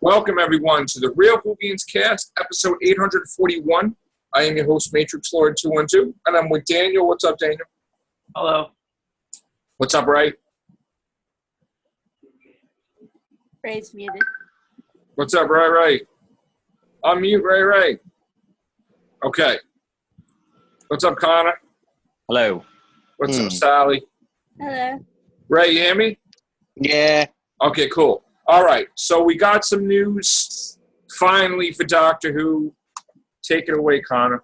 Welcome, everyone, to the Real Whovians cast, episode 841. I am your host, Matrix Lord 212, and I'm with Daniel. What's up, Daniel? Hello. What's up, Ray? Ray's muted. What's up, Ray? Unmute, Ray. Okay. What's up, Connor? Hello. What's up, Sally? Hello. Ray, you hear me? Yeah. Okay, cool. All right, so we got some news finally for Doctor Who. Take it away, Connor.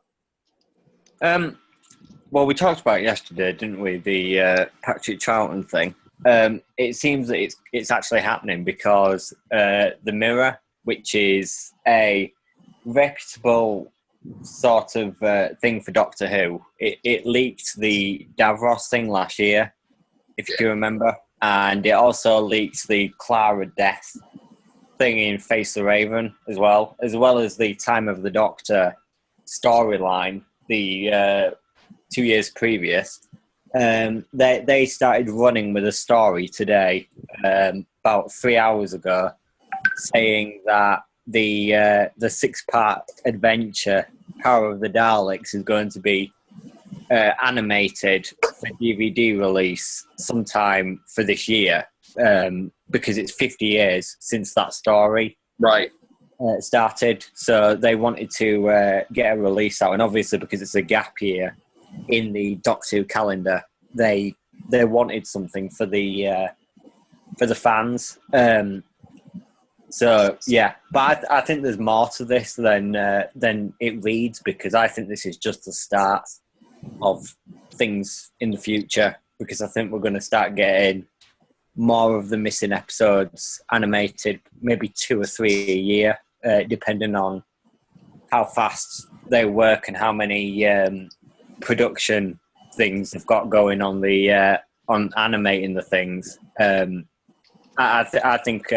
Well, we talked about it yesterday, didn't we? The Patrick Charlton thing. It seems that it's actually happening because the Mirror, which is a reputable sort of thing for Doctor Who, it leaked the Davros thing last year, if you can remember. And it also leaked the Clara death thing in Face the Raven as well as the Time of the Doctor storyline, the 2 years previous. They started running with a story today, about 3 hours ago, saying that the 6-part adventure, Power of the Daleks, is going to be animated for DVD release sometime for this year, because it's 50 years since that story started. So they wanted to get a release out, and obviously because it's a gap year in the Doctor Who calendar, they wanted something for the fans. So yeah, but I think there's more to this than it reads, because I think this is just the start of things in the future, because I think we're going to start getting more of the missing episodes animated, maybe 2 or 3 a year, depending on how fast they work and how many production things they've got going on the on animating the things. I think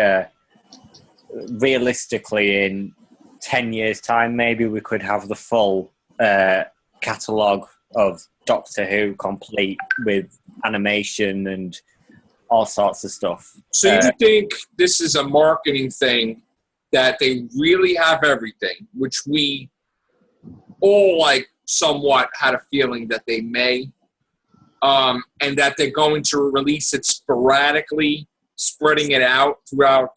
realistically in 10 years time maybe we could have the full catalogue of Doctor Who complete with animation and all sorts of stuff. So you think this is a marketing thing, that they really have everything, which we all somewhat had a feeling that they may, and that they're going to release it sporadically, spreading it out throughout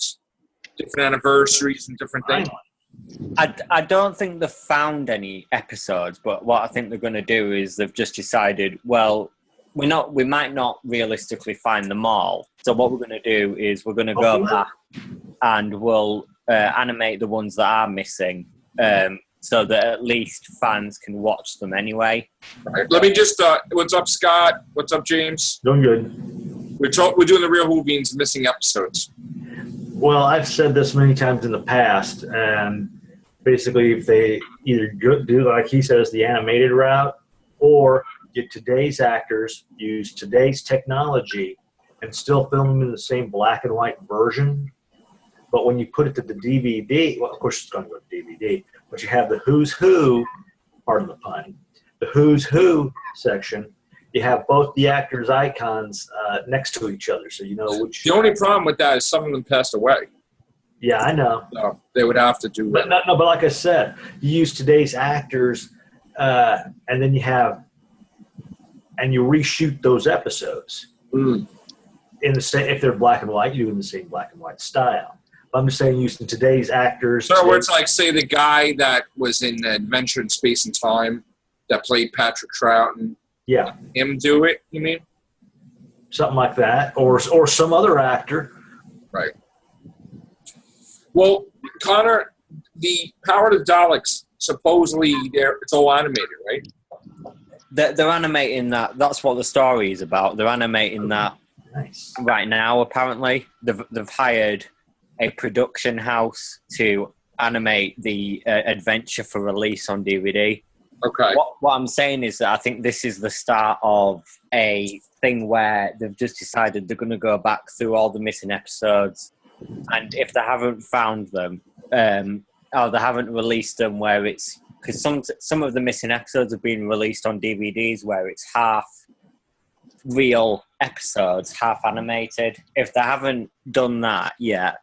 different anniversaries and different things? I don't think they've found any episodes, but what I think they're going to do is they've just decided, well, we might not realistically find them all. So what we're going to do is we're going to go back and we'll animate the ones that are missing, so that at least fans can watch them anyway. Right. Let me just, what's up, Scott? What's up, James? Doing good. We're doing the Real Whovians missing episodes. Well, I've said this many times in the past, and basically if they either do, like he says, the animated route, or get today's actors, use today's technology, and still film them in the same black and white version. But when you put it to the DVD, well, of course it's going to go to DVD, but you have the Who's Who, pardon the pun, the Who's Who section. You have both the actors' icons next to each other, so you know which. The only problem with that is some of them passed away. Yeah, I know. So they would have to do that. But like I said, you use today's actors, and then you reshoot those episodes in the same. If they're black and white, you do in the same black and white style. But I'm just saying, using today's actors. So it's like, say, the guy that was in Adventure in Space and Time that played Patrick Troughton. Yeah. Him do it, you mean? Something like that, or some other actor. Right. Well, Connor, the Power of the Daleks, supposedly it's all animated, right? They're animating that. That's what the story is about. They're animating that right now, apparently. They've hired a production house to animate the adventure for release on DVD. Okay. What I'm saying is that I think this is the start of a thing where they've just decided they're going to go back through all the missing episodes, and if they haven't found them, or they haven't released them where it's, because some of the missing episodes have been released on DVDs where it's half real episodes, half animated. If they haven't done that yet,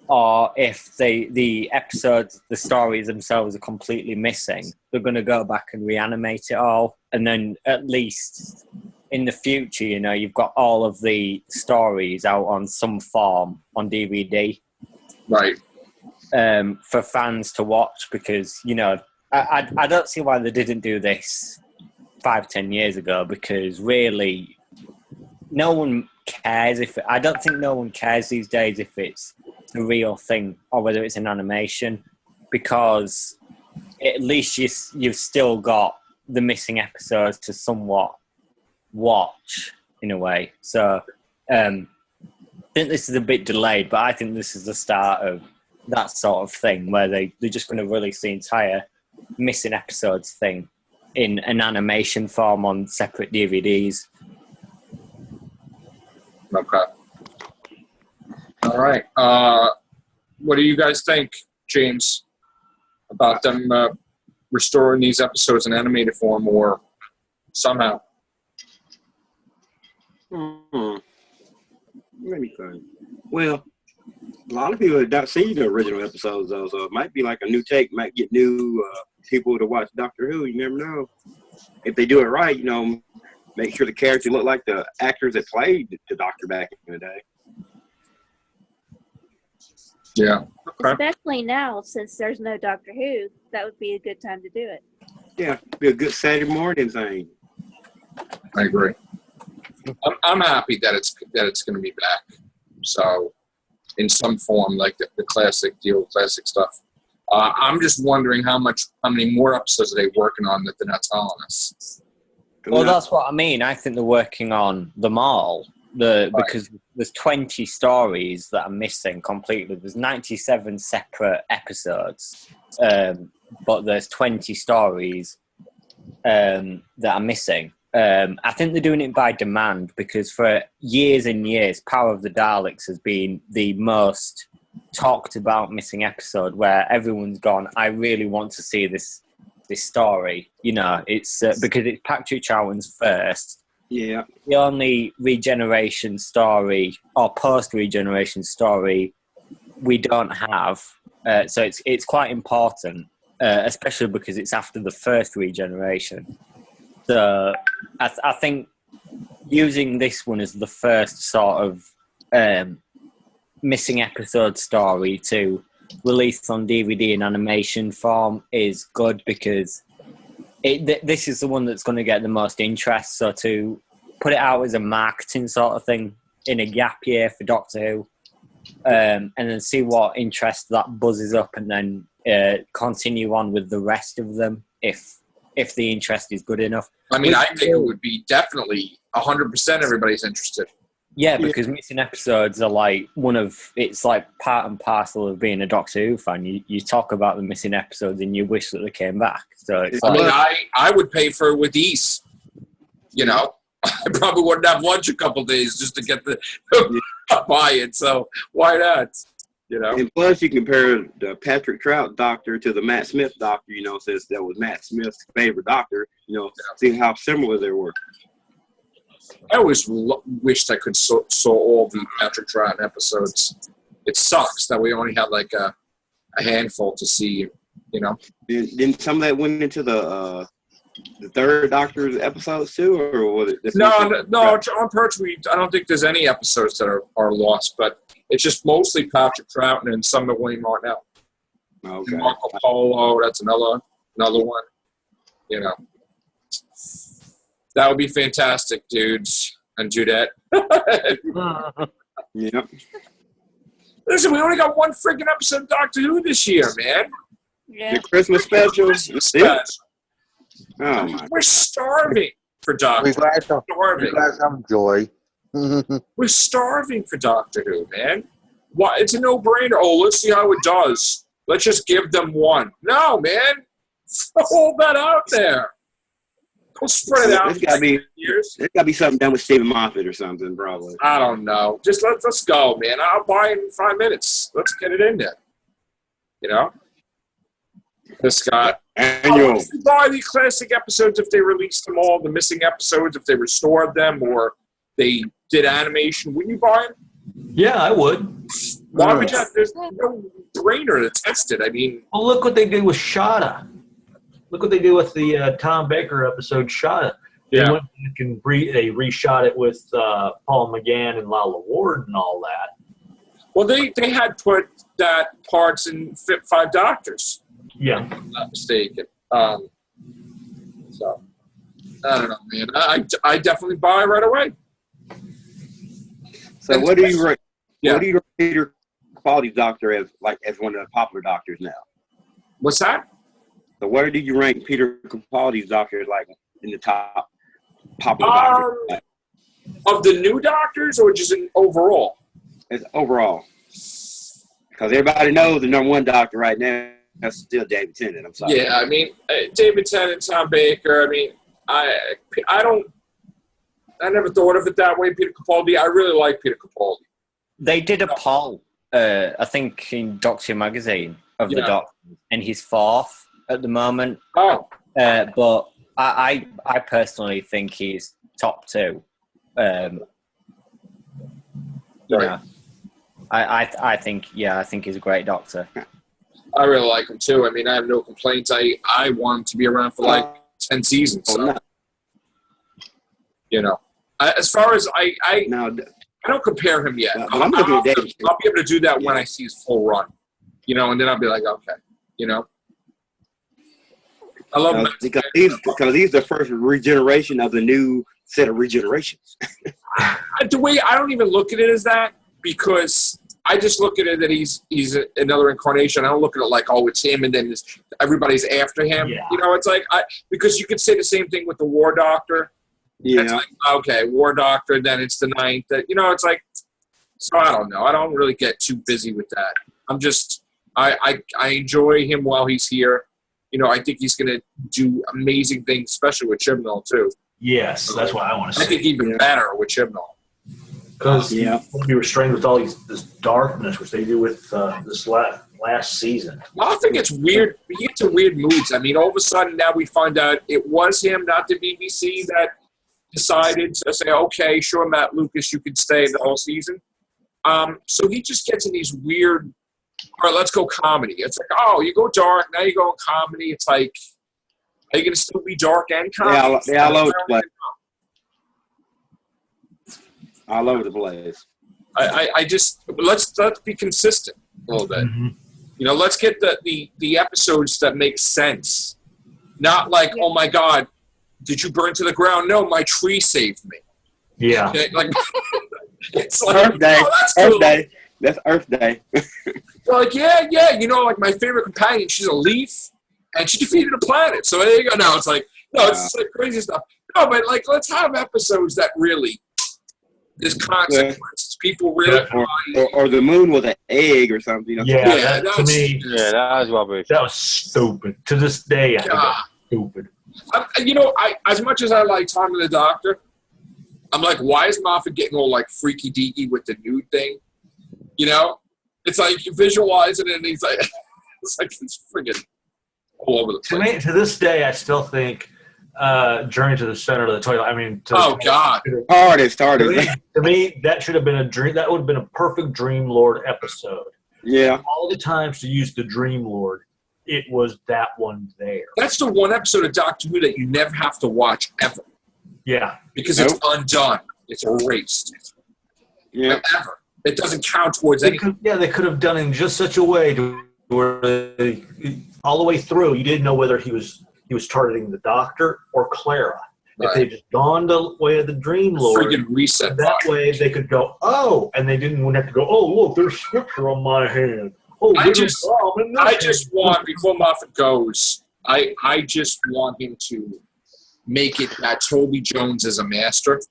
or if the episodes, the stories themselves are completely missing, they're going to go back and reanimate it all. And then at least in the future, you know, you've got all of the stories out on some form on DVD. Right. For fans to watch, because, you know, I don't see why they didn't do this 5-10 years ago, because really no one cares I don't think no one cares these days if it's a real thing or whether it's an animation, because at least you've still got the missing episodes to somewhat watch in a way. So I think this is a bit delayed, but I think this is the start of that sort of thing where they're just going to release the entire missing episodes thing in an animation form on separate DVDs. Okay. All right. What do you guys think, James, about them restoring these episodes in animated form or somehow? Let me think. Well, a lot of people have not seen the original episodes, though, so it might be like a new take, might get new people to watch Doctor Who. You never know. If they do it right, you know, make sure the characters look like the actors that played the Doctor back in the day. Yeah. Okay. Especially now, since there's no Doctor Who, that would be a good time to do it. Yeah, be a good Saturday morning thing. I agree. I'm happy that it's going to be back. So, in some form, like the old classic stuff. I'm just wondering how many more episodes are they working on that they're not telling us. Well, that's what I mean. I think they're working on them all. Because there's 20 stories that are missing completely. There's 97 separate episodes, but there's 20 stories that are missing. I think they're doing it by demand, because for years and years, Power of the Daleks has been the most talked about missing episode, where everyone's gone, I really want to see this story. You know, it's because it's Patrick Troughton's first. Yeah. The only regeneration story or post-regeneration story we don't have. So it's quite important, especially because it's after the first regeneration. So I think using this one as the first sort of missing episode story to release on DVD in animation form is good, because this is the one that's going to get the most interest. So to put it out as a marketing sort of thing in a gap year for Doctor Who, and then see what interest that buzzes up, and then continue on with the rest of them if the interest is good enough. I mean, I think it would be definitely 100% everybody's interested. Yeah, because missing episodes are like it's like part and parcel of being a Doctor Who fan. You talk about the missing episodes and you wish that they came back. So it's I would pay for it with ease. You know, I probably wouldn't have lunch a couple of days just to get buy it. So why not? You know. And plus, you compare the Patrick Troughton Doctor to the Matt Smith Doctor. You know, since that was Matt Smith's favorite Doctor. You know, see how similar they were. I always wished I could saw all the Patrick Troughton episodes. It sucks that we only had like a handful to see, you know. Then some of that went into the third Doctor's episodes too, or was it? No. John Pertwee, I don't think there's any episodes that are lost, but it's just mostly Patrick Troughton and some of William Martnell. Okay. Marco Polo, that's another one. You know. That would be fantastic, dudes and Judette. Yeah. Listen, we only got one freaking episode of Doctor Who this year, man. Yeah. The Christmas special. Oh my! We're starving for Doctor Who. We're glad some joy. We're starving for Doctor Who, man. Why? It's a no-brainer. Oh, let's see how it does. Let's just give them one. No, man. Throw all that out there. Go spread it out. There's got to be something done with Stephen Moffat or something, probably. I don't know. Just let's go, man. I'll buy it in 5 minutes. Let's get it in there. You know? This guy. Annual. Buy the classic episodes if they released them all, the missing episodes, if they restored them or they did animation. Wouldn't you buy them? Yeah, I would. Why would you have, there's no brainer to test it. I mean, Well, look what they did with Shada. Look what they did with the Tom Baker episode, Shada. They went back and they reshot it with Paul McGann and Lala Ward and all that. Well, they had put that parts in Five Doctors. Yeah. If I'm not mistaken. So, I don't know, man. I definitely buy right away. So what do you rate? Yeah. What do you rate Peter Capaldi's doctor as one of the popular doctors now? What's that? So where do you rank Peter Capaldi's doctor like in the top popular doctors? Of the new doctors or just in overall? It's overall. Because everybody knows the number one doctor right now is still David Tennant. I'm sorry. Yeah, I mean, David Tennant, Tom Baker. I mean, I never thought of it that way, Peter Capaldi. I really like Peter Capaldi. They did a poll, I think, in Doctor Magazine of the doctors, and he's fourth at the moment. Oh. But I personally think he's top two. You know, I think he's a great doctor. I really like him too. I mean, I have no complaints. I want him to be around for like 10 seasons. So, you know, as far as I don't compare him yet. I'll be able to do that when I see his full run. You know, and then I'll be like, okay, you know. I love him because he's the first regeneration of the new set of regenerations. The way I don't even look at it as that, because I just look at it that he's another incarnation. I don't look at it like, oh, it's him and then everybody's after him. Yeah. You know, it's like because you could say the same thing with the War Doctor. Yeah. It's like, okay, War Doctor, then it's the Ninth. You know, it's like, so I don't know. I don't really get too busy with that. I'm just, I enjoy him while he's here. You know, I think he's going to do amazing things, especially with Chibnall, too. Yes, that's what I want to see. I think even better with Chibnall. Because he won't be restrained with all this darkness, which they do with this last season. Well, I think it's weird. We get to weird moods. I mean, all of a sudden now we find out it was him, not the BBC, that decided to say, okay, sure, Matt Lucas, you can stay the whole season. So he just gets in these weird, all right, let's go comedy. It's like, oh, you go dark, now you go comedy. It's like, are you going to still be dark and comedy? Yeah, all over the place. All over the place. I just, let's be consistent a little bit. Mm-hmm. You know, let's get the episodes that make sense. Not like, oh my God, did you burn to the ground? No, my tree saved me. Yeah. Okay? Like, it's like, Earth Day. oh, that's cool. Earth Day. That's Earth Day. They're like, yeah, you know, like my favorite companion, she's a leaf, and she defeated a planet. So there you go. No, it's like, no, it's just like crazy stuff. No, but like, let's have episodes that really, there's consequences. Yeah. People really, or the moon was an egg or something. You know? Yeah, that, to me, that was rubbish. That was stupid. To this day, I think that's stupid. You know, as much as I like Tom and the Doctor, I'm like, why is Moffat getting all like freaky deaky with the nude thing? You know, it's like you visualize it, and he's like, it's friggin' all over the place. To this day, I still think Journey to the Center of the Toilet. I mean, God, hardest. To me, that should have been a dream. That would have been a perfect Dream Lord episode. Yeah. All the times to use the Dream Lord, it was that one there. That's the one episode of Doctor Who that you never have to watch ever. Yeah. Because it's undone. It's erased. Yeah. Ever. It doesn't count towards anything. They could have done it in just such a way to where all the way through, you didn't know whether he was targeting the Doctor or Clara. Right. If they just gone the way of the Dream Lord, friggin' reset. That way they could go, oh, and they didn't have to go, oh, look, there's scripture on my hand. Oh, I just want, before Moffat goes, I just want him to make it that Toby Jones is a master,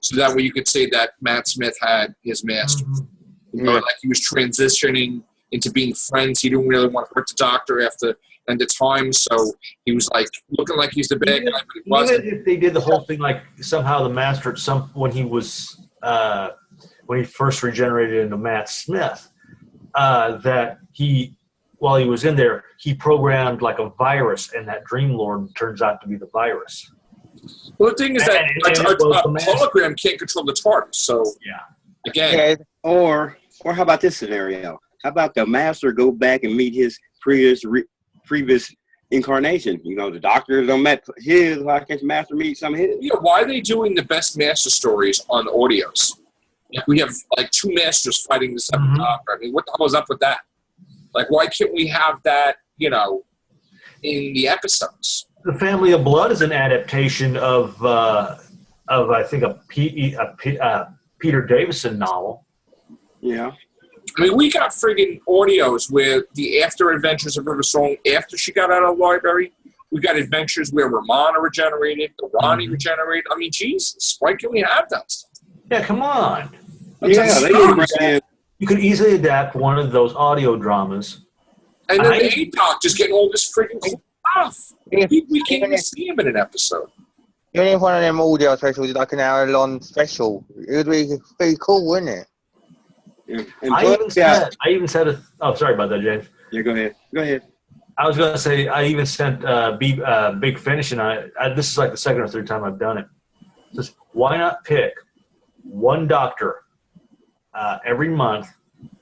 so that way you could say that Matt Smith had his master. Mm-hmm. You know, like he was transitioning into being friends. He didn't really want to hurt the Doctor after end of time, so he was like looking like he's the bad guy, but he wasn't. Even if they did the whole thing like somehow the master when he first regenerated into Matt Smith, that while he was in there, he programmed like a virus, and that Dream Lord turns out to be the virus. Well, the thing is that a hologram can't control the TARDIS, so again. Or Or how about this scenario? How about the Master go back and meet his previous incarnation? You know, the Doctor don't met his. Why can't the Master meet some of his? Yeah, why are they doing the best Master stories on audios? Like we have like 2 Masters fighting the 7th Doctor. I mean, what the hell is up with that? Like, why can't we have that, you know, in the episodes? The Family of Blood is an adaptation of I think a Peter Davison novel. Yeah. I mean, we got friggin' audios where the after adventures of River Song, after she got out of the library, we got adventures where Romana regenerated, the Ronnie regenerated. I mean, Jesus, why can't we have that stuff? Yeah, come on. Yeah, they need to bring in. You could easily adapt one of those audio dramas. And then the A-Doc just getting all this friggin' stuff. We can't even see him in an episode. Even if one of them audio specials is like an hour-long special, it would be pretty cool, wouldn't it? Yeah. And I even said oh, sorry about that, James. Yeah, go ahead. I was going to say, I even sent Big Finish, and this is like the second or third time I've done it. Just why not pick one doctor every month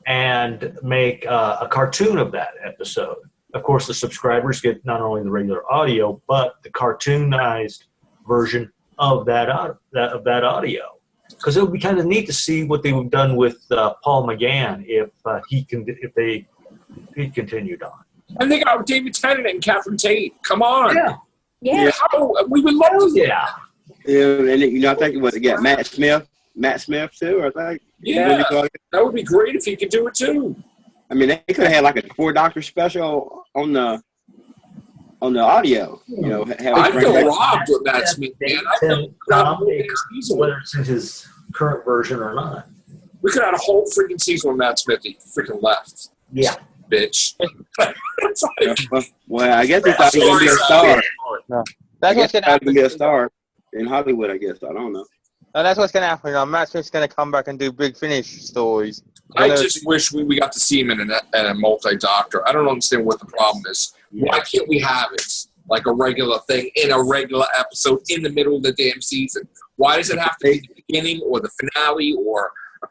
and make a cartoon of that episode? Of course, the subscribers get not only the regular audio, but the cartoonized version of that audio. Because it would be kind of neat to see what they would have done with Paul McGann if they continued on. And they got David Tennant and Catherine Tate. Come on. Yeah. We would love to. Yeah. Yeah, and you know, I think they got Matt Smith too. I think. Yeah, that would be great if he could do it too. I mean, they could have had like a 4-Doctor special on the audio. You know, I feel robbed with Matt Smith, man. I feel robbed whether it's in his current version or not. We could have had a whole freaking season with Matt Smith. He freaking left. Yeah. Bitch. It's like, well, I guess he thought he was going to be a star. No. That's what's going to happen. Be a star in Hollywood, I guess. I don't know. No, that's what's going to happen. Matt Smith's going to come back and do Big Finish stories. I just wish we got to see him in a multi-doctor. I don't understand what the problem is. Why can't we have it like a regular thing in a regular episode in the middle of the damn season? Why does it have to be the beginning or the finale or a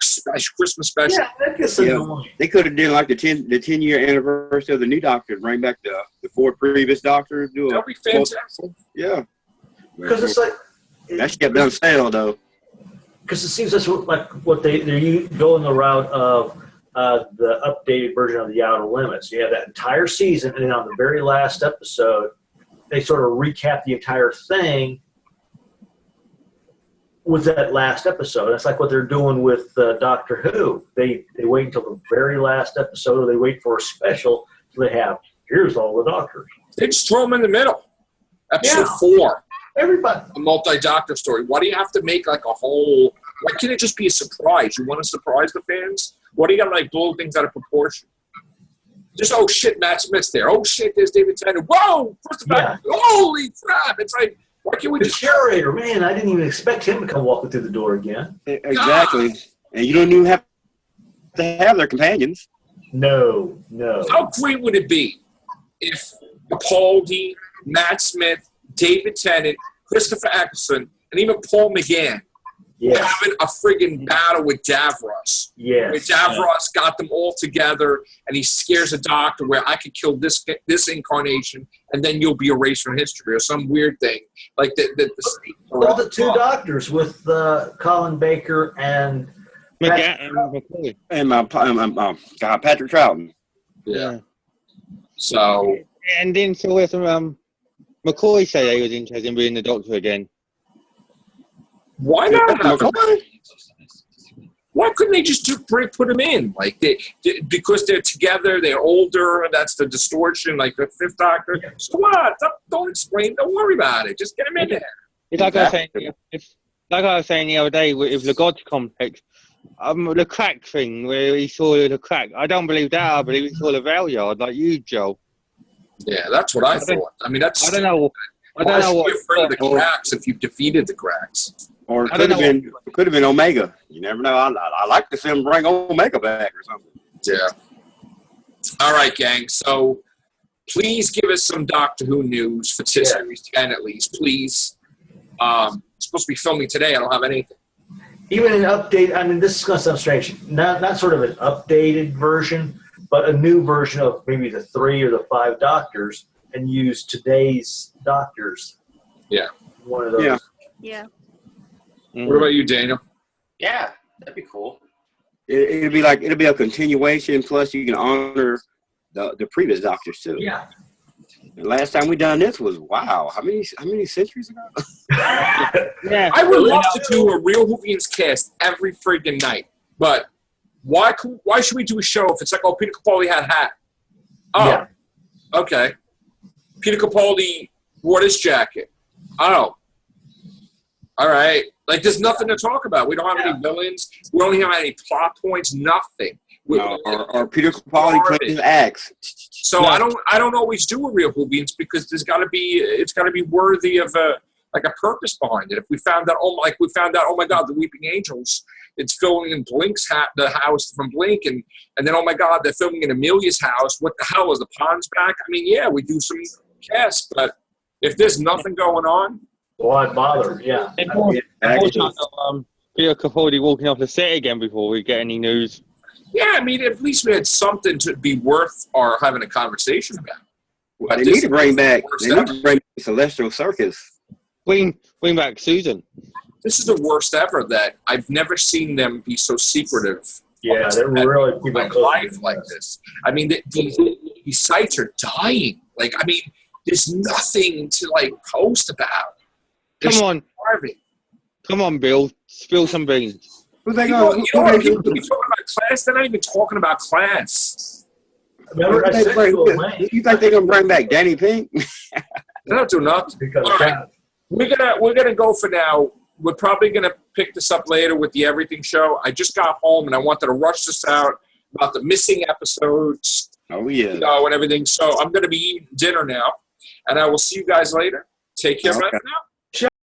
Christmas special? Yeah, that gets annoying. They could have done like the 10-year anniversary of the new Doctor, bring back the 4 previous Doctors. That'd be fantastic. Yeah. Because it's like that shit done sale though. Because it seems that's what they're going the route of the updated version of the Outer Limits. You have that entire season, and then on the very last episode, they sort of recap the entire thing with that last episode. That's like what they're doing with Doctor Who. They wait until the very last episode, or they wait for a special, so they have, here's all the Doctors. They just throw them in the middle. Episode 4. Everybody. A multi-doctor story. Why do you have to make like a whole... Why can't it just be a surprise? You want to surprise the fans? Why do you got to like blow things out of proportion? Just, oh shit, Matt Smith's there. Oh shit, there's David Tennant. Whoa! Holy crap! It's like, why can't we just... The curator, man, I didn't even expect him to come walking through the door again. Exactly. God. And you don't even have to have their companions. No. How great would it be if Capaldi, Matt Smith, David Tennant, Christopher Eccleston, and even Paul McGann were having a friggin' battle with Davros. Yes. Where Davros got them all together, and he scares a doctor where I could kill this incarnation, and then you'll be erased from history, or some weird thing. Like the 2 doctors with Colin Baker and McCoy. And Patrick Troughton. Yeah. So. And then so with McCoy said he was interested in being the Doctor again. Why not have McCoy? Why couldn't they just put him in? Like because they're together, they're older, and that's the distortion, like the 5th Doctor. So what? Don't explain. Don't worry about it. Just get him in there. It's like I was saying the other day with the God complex, the crack thing where he saw the crack. I don't believe that. I believe he saw the Valeyard, like you, Joe. Yeah, that's what I thought. I mean, that's... I don't know. Why should you be afraid of the cracks if you've defeated the cracks? Or it could have been Omega. You never know. I like to see him bring Omega back or something. Yeah. All right, gang. So please give us some Doctor Who news for Series 10 at least, please. It's supposed to be filming today. I don't have anything. even an update. I mean, this is going to sound strange. Not sort of an updated version, but a new version of maybe the 3 or the 5 doctors, and use today's doctors. Yeah. One of those. Yeah. Yeah. What about you, Daniel? Yeah, that'd be cool. It'll be a continuation. Plus, you can honor the previous doctors too. Yeah. The last time we done this was how many centuries ago? Yeah. I would love to do a Real Whovians cast every friggin' night, but why should we do a show if it's like, oh, Peter Capaldi had a hat? Oh, Yeah. okay. Peter Capaldi wore this jacket. Oh, all right. Like, there's nothing to talk about. We don't have any villains. We don't have any plot points. Nothing. Or Peter Capaldi played his axe. So I don't always do a Real Whovians because it's got to be worthy of a purpose behind it. If we found out, oh my God, the Weeping Angels, it's filming in Blink's the house from Blink, and then oh my God, they're filming in Amelia's house. What the hell is the Pond's back? I mean, yeah, we do some casts, but if there's nothing going on, why bother? Yeah. Peter Capaldi walking off the set again before we get any news. yeah, I mean, at least we had something to be worth our having a conversation about. Well, they need to bring back Celestial Circus. Bring back Susan. This is the worst ever that I've never seen them be so secretive. Yeah, they're really keeping Like close life to like this. I mean, these sites are dying. Like, I mean, there's nothing to like post about. They're starving. Come on, Bill. Spill some beans. Who's they You know going? what people be talking about class? They're not even talking about class. Remember, I said You think they're gonna bring back Danny Pink? They don't do nothing. because All right. We're gonna go for now. We're probably gonna pick this up later with the Everything Show. I just got home and I wanted to rush this out about the missing episodes, Oh yeah. and everything. So I'm gonna be eating dinner now, and I will see you guys later. Take care, Okay. right now.